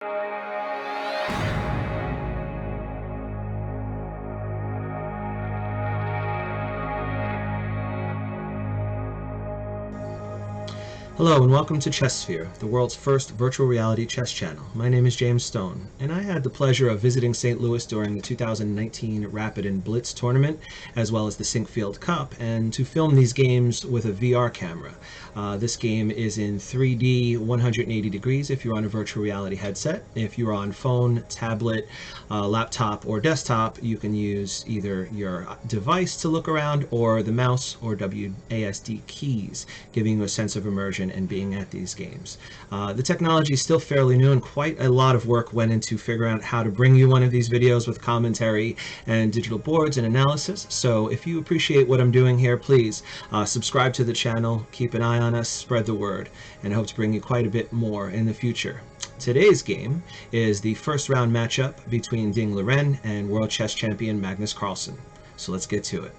Hello and welcome to ChessSphere, the world's first virtual reality chess channel. My name is James Stone, and I had the pleasure of visiting St. Louis during the 2019 Rapid and Blitz tournament, as well as the Sinkfield Cup, and to film these games with a VR camera. This game is in 3D 180 degrees if you're on a virtual reality headset. If you're on phone, tablet, laptop, or desktop, you can use either your device to look around or the mouse or WASD keys, giving you a sense of immersion and being at these games. The technology is still fairly new, and quite a lot of work went into figuring out how to bring you one of these videos with commentary and digital boards and analysis. So if you appreciate what I'm doing here, please subscribe to the channel, keep an eye on us, spread the word, and I hope to bring you quite a bit more in the future. Today's game is the first round matchup between Ding Liren and world chess champion Magnus Carlsen. So let's get to it.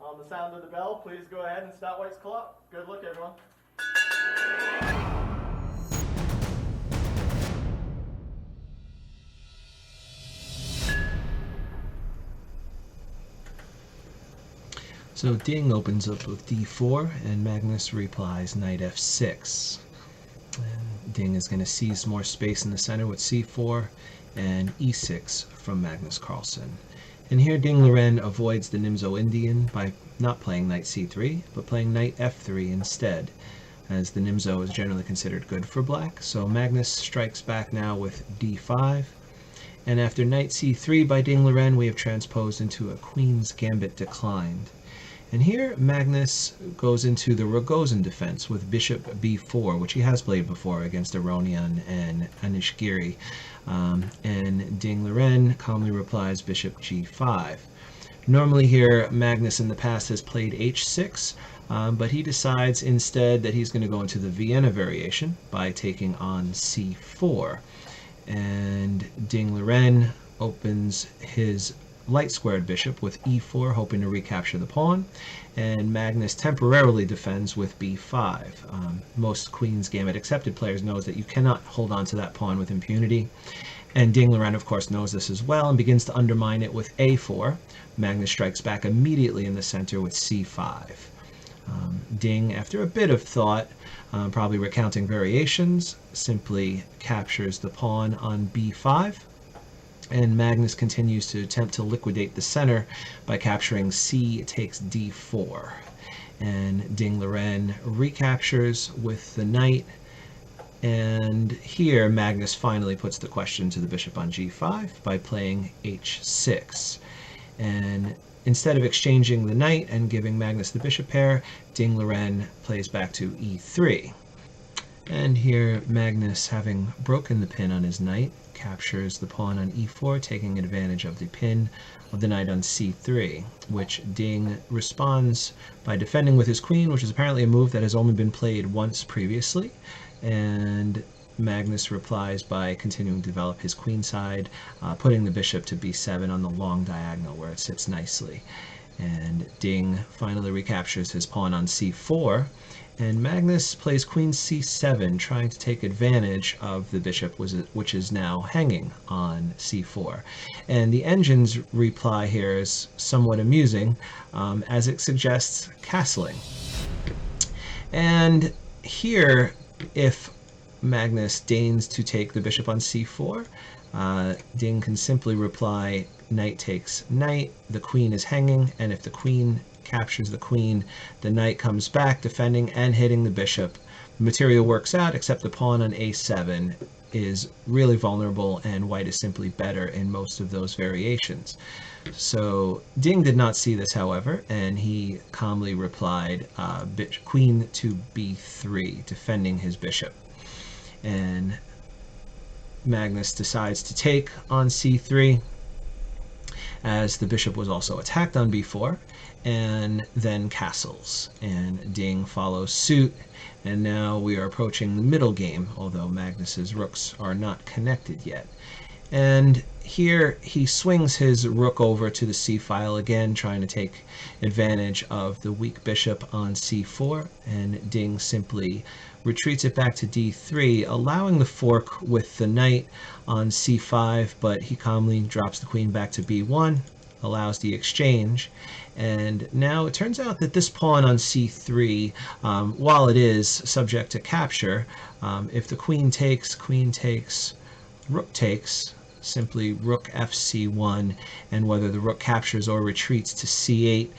On the sound of the bell, please go ahead and start White's clock. Good luck, everyone. So Ding opens up with d4, and Magnus replies knight f6. And Ding is going to seize more space in the center with c4 and e6 from Magnus Carlsen. And here Ding Liren avoids the Nimzo Indian by not playing knight c3, but playing knight f3 instead, as the Nimzo is generally considered good for black. So Magnus strikes back now with d5. And after knight c3 by Ding Liren, we have transposed into a queen's gambit declined. And here Magnus goes into the Ragozin defense with bishop b4, which he has played before against Aronian and Anishgiri. And Ding Liren calmly replies bishop g5. Normally here Magnus in the past has played h6, but he decides instead that he's going to go into the Vienna variation by taking on c4. And Ding Liren opens his light squared bishop with e4, hoping to recapture the pawn, and Magnus temporarily defends with b5. Most Queen's Gambit accepted players knows that you cannot hold on to that pawn with impunity, and Ding Liren of course knows this as well and begins to undermine it with a4. Magnus strikes back immediately in the center with c5. Ding, after a bit of thought, probably recounting variations, simply captures the pawn on b5. And Magnus continues to attempt to liquidate the center by capturing c takes d4. And Ding Liren recaptures with the knight. And here Magnus finally puts the question to the bishop on g5 by playing h6. And instead of exchanging the knight and giving Magnus the bishop pair, Ding Liren plays back to e3. And here Magnus, having broken the pin on his knight, captures the pawn on e4, taking advantage of the pin of the knight on c3, which Ding responds by defending with his queen, which is apparently a move that has only been played once previously. And Magnus replies by continuing to develop his queen side, putting the bishop to b7 on the long diagonal where it sits nicely. And Ding finally recaptures his pawn on c4, and Magnus plays queen c7, trying to take advantage of the bishop, which is now hanging on c4. And the engine's reply here is somewhat amusing, as it suggests castling. And here, if Magnus deigns to take the bishop on c4, Ding can simply reply knight takes knight, the queen is hanging, and if the queen captures the queen, the knight comes back defending and hitting the bishop. The material works out, except the pawn on a7 is really vulnerable, and white is simply better in most of those variations. So Ding did not see this, however, and he calmly replied queen to b3, defending his bishop. And Magnus decides to take on c3, as the bishop was also attacked on b4, and then castles. And Ding follows suit, and now we are approaching the middle game, although Magnus's rooks are not connected yet. And here he swings his rook over to the c-file again, trying to take advantage of the weak bishop on c4, and Ding simply retreats it back to d3, allowing the fork with the knight on c5, but he calmly drops the queen back to b1, allows the exchange. And now it turns out that this pawn on c3, while it is subject to capture, if the queen takes, rook takes, simply rook fc1, and whether the rook captures or retreats to c8,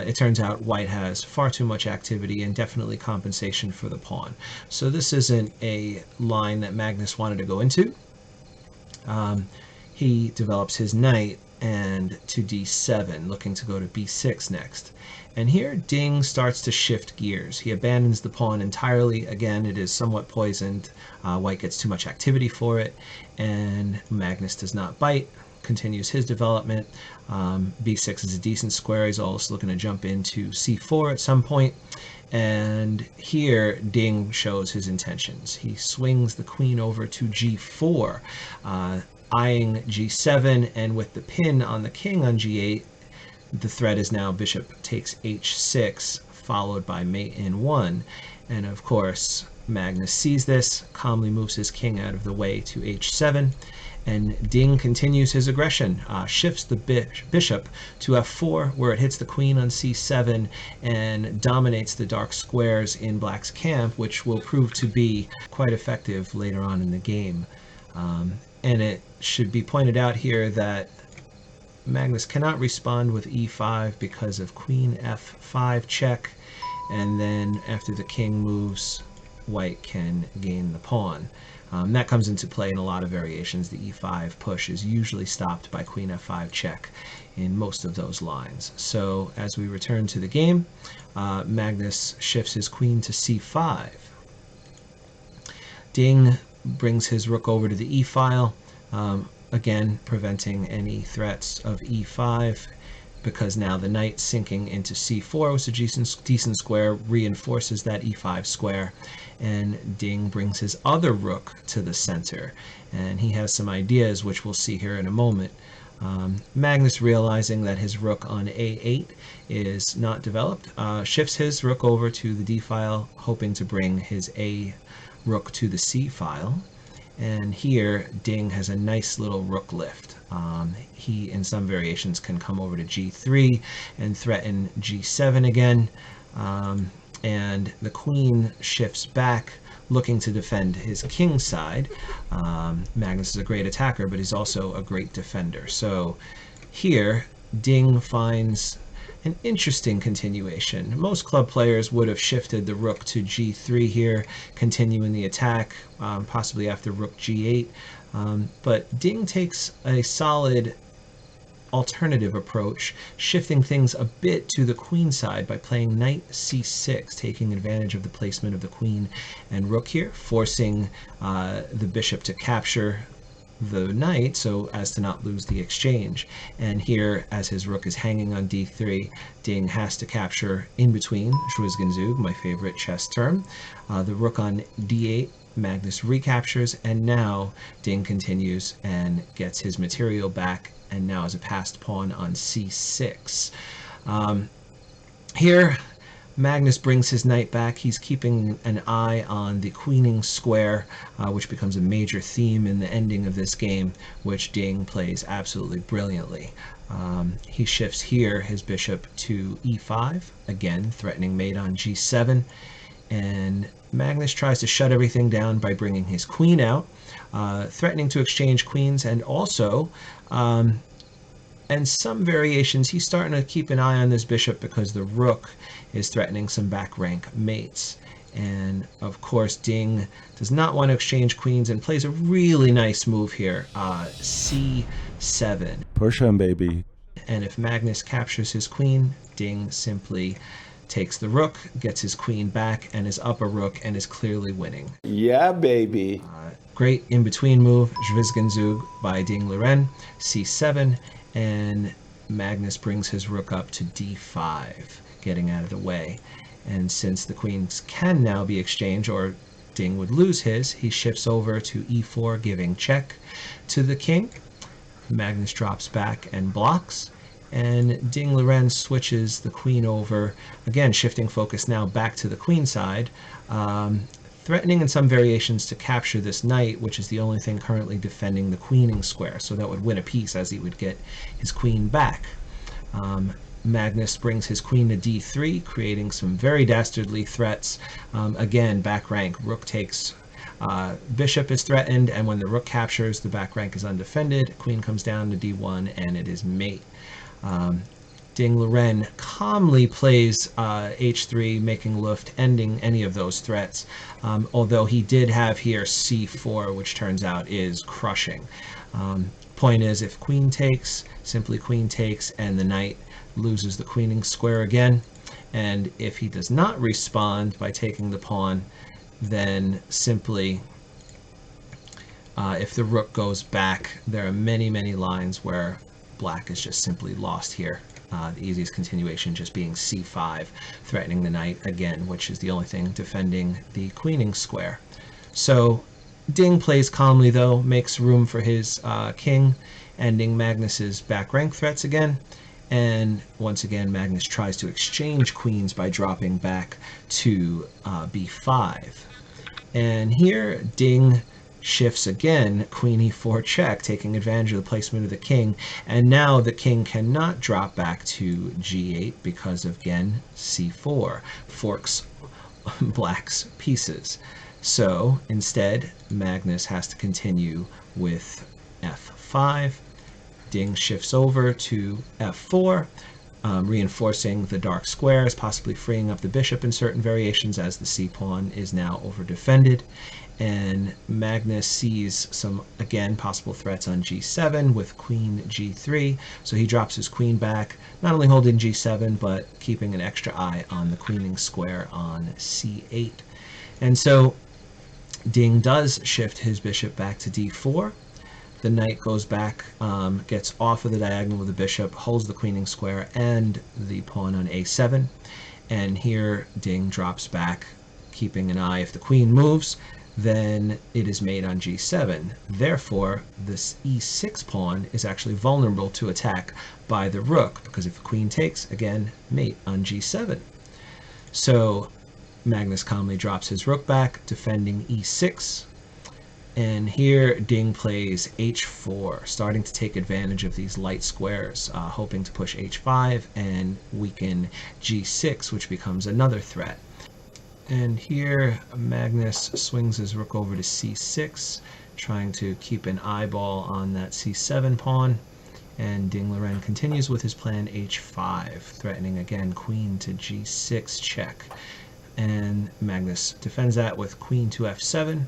it turns out white has far too much activity and definitely compensation for the pawn. So this isn't a line that Magnus wanted to go into. He develops his knight and to d7, looking to go to b6 next. And here Ding starts to shift gears. He abandons the pawn entirely. Again, it is somewhat poisoned. White gets too much activity for it, and Magnus does not bite, continues his development. b6 is a decent square. He's also looking to jump into c4 at some point. And here Ding shows his intentions. He swings the queen over to g4, eyeing g7, and with the pin on the king on g8, the threat is now bishop takes h6, followed by mate in 1. And of course, Magnus sees this, calmly moves his king out of the way to h7, and Ding continues his aggression, shifts the bishop to f4, where it hits the queen on c7 and dominates the dark squares in black's camp, which will prove to be quite effective later on in the game. And it should be pointed out here that Magnus cannot respond with e5 because of queen f5 check, and then after the king moves, white can gain the pawn. That comes into play in a lot of variations. The e5 push is usually stopped by queen f5 check in most of those lines. So as we return to the game, Magnus shifts his queen to c5. Ding brings his rook over to the e-file, again preventing any threats of e5, because now the knight sinking into c4 with a decent square reinforces that e5 square, and Ding brings his other rook to the center, and he has some ideas which we'll see here in a moment. Magnus, realizing that his rook on a8 is not developed, shifts his rook over to the d-file, hoping to bring his a rook to the c-file. And here Ding has a nice little rook lift. He, in some variations, can come over to g3 and threaten g7 again. And the queen shifts back, looking to defend his king side. Magnus is a great attacker, but he's also a great defender. So here, Ding finds an interesting continuation. Most club players would have shifted the rook to g3 here, continuing the attack, possibly after rook g8. But Ding takes a solid alternative approach, shifting things a bit to the queen side by playing knight c6, taking advantage of the placement of the queen and rook here, forcing the bishop to capture the knight so as to not lose the exchange. And here, as his rook is hanging on d3, Ding has to capture in between, Schwizzgenzug, my favorite chess term. The rook on d8, Magnus recaptures, and now Ding continues and gets his material back, and now as a passed pawn on c6. Here, Magnus brings his knight back. He's keeping an eye on the queening square, which becomes a major theme in the ending of this game, which Ding plays absolutely brilliantly. He shifts here his bishop to e5, again threatening mate on g7, and Magnus tries to shut everything down by bringing his queen out, threatening to exchange queens, and also and some variations, he's starting to keep an eye on this bishop because the rook is threatening some back rank mates. And of course, Ding does not want to exchange queens and plays a really nice move here, c7. Push him, baby. And if Magnus captures his queen, Ding simply takes the rook, gets his queen back, and is up a rook, and is clearly winning. Yeah, baby. Great in-between move, Schwizzgenzug by Ding Liren, c7, and Magnus brings his rook up to d5, getting out of the way. And since the queens can now be exchanged, or Ding would lose his, he shifts over to e4, giving check to the king. Magnus drops back and blocks, and Ding Liren switches the queen over, again shifting focus now back to the queen side, threatening in some variations to capture this knight, which is the only thing currently defending the queening square. So that would win a piece as he would get his queen back. Magnus brings his queen to d3, creating some very dastardly threats. Again, back rank, rook takes, bishop is threatened, and when the rook captures, the back rank is undefended. Queen comes down to d1, and it is mate. Liren calmly plays h3, making Luft, ending any of those threats, although he did have here c4, which turns out is crushing. Point is, if queen takes, simply queen takes, and the knight loses the queening square again. And if he does not respond by taking the pawn, then simply, if the rook goes back, there are many, many lines where black is just simply lost here. The easiest continuation just being c5, threatening the knight again, which is the only thing defending the queening square. So Ding plays calmly though, makes room for his king, ending Magnus's back rank threats again. And once again, Magnus tries to exchange queens by dropping back to b5. And here, Ding shifts again, queen e4 check, taking advantage of the placement of the king. And now the king cannot drop back to g8 because of, again, c4, forks black's pieces. So instead, Magnus has to continue with f5. Ding shifts over to f4, reinforcing the dark squares, possibly freeing up the bishop in certain variations as the c-pawn is now over-defended. And Magnus sees some, again, possible threats on g7 with queen g3. So he drops his queen back, not only holding g7, but keeping an extra eye on the queening square on c8. And so Ding does shift his bishop back to d4. The knight goes back, gets off of the diagonal with the bishop, holds the queening square and the pawn on a7. And here Ding drops back, keeping an eye. If the queen moves, then it is mate on g7. Therefore, this e6 pawn is actually vulnerable to attack by the rook, because if the queen takes, again, mate on g7. So Magnus calmly drops his rook back, defending e6. And here Ding plays h4, starting to take advantage of these light squares, hoping to push h5 and weaken g6, which becomes another threat. And here Magnus swings his rook over to c6, trying to keep an eyeball on that c7 pawn. And Liren continues with his plan h5, threatening again queen to g6 check. And Magnus defends that with queen to f7.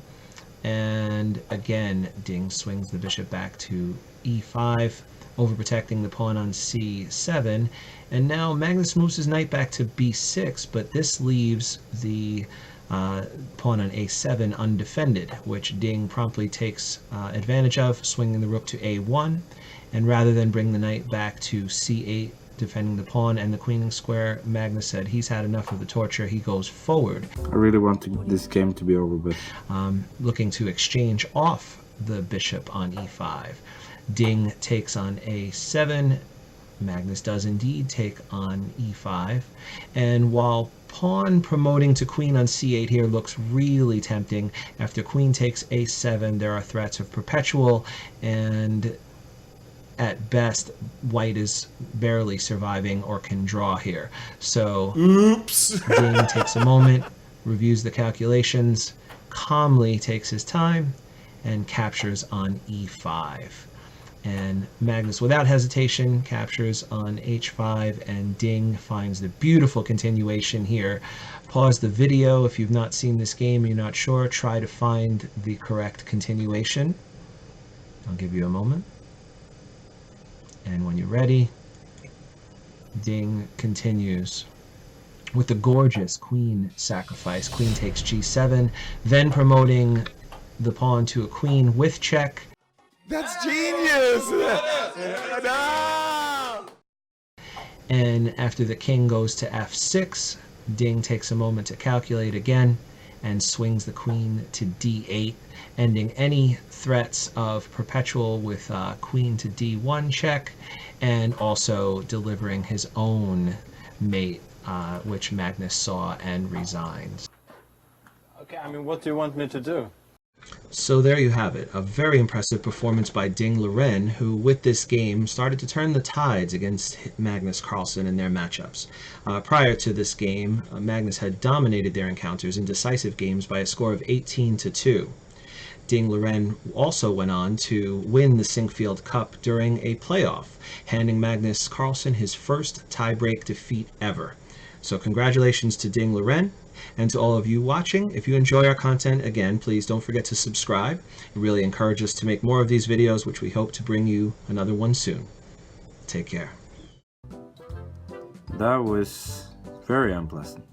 And again, Ding swings the bishop back to e5, overprotecting the pawn on c7. And now Magnus moves his knight back to b6, but this leaves the pawn on a7 undefended, which Ding promptly takes advantage of, swinging the rook to a1. And rather than bring the knight back to c8, defending the pawn and the queening square, Magnus said he's had enough of the torture. He goes forward. I really want this game to be over, but looking to exchange off the bishop on e5. Ding takes on a7. Magnus does indeed take on e5. And while pawn promoting to queen on c8 here looks really tempting, after queen takes a7, there are threats of perpetual, and at best, white is barely surviving or can draw here. So oops. Ding takes a moment, reviews the calculations, calmly takes his time, and captures on e5. And Magnus, without hesitation, captures on h5, and Ding finds the beautiful continuation here. Pause the video if you've not seen this game, you're not sure, try to find the correct continuation. I'll give you a moment. And when you're ready, Ding continues with the gorgeous queen sacrifice. Queen takes g7, then promoting the pawn to a queen with check. That's genius! And after the king goes to f6, Ding takes a moment to calculate again and swings the queen to d8, ending any threats of perpetual with queen to d1 check, and also delivering his own mate, which Magnus saw and resigns. Okay, Yeah, I mean, what do you want me to do? So there you have it, a very impressive performance by Ding Liren, who with this game started to turn the tides against Magnus Carlsen in their matchups. Prior to this game, Magnus had dominated their encounters in decisive games by a score of 18-2. Ding Liren also went on to win the Sinkfield Cup during a playoff, handing Magnus Carlsen his first tiebreak defeat ever. So congratulations to Ding Liren. And to all of you watching, if you enjoy our content, again, please don't forget to subscribe. It really encourages us to make more of these videos, which we hope to bring you another one soon. Take care. That was very unpleasant.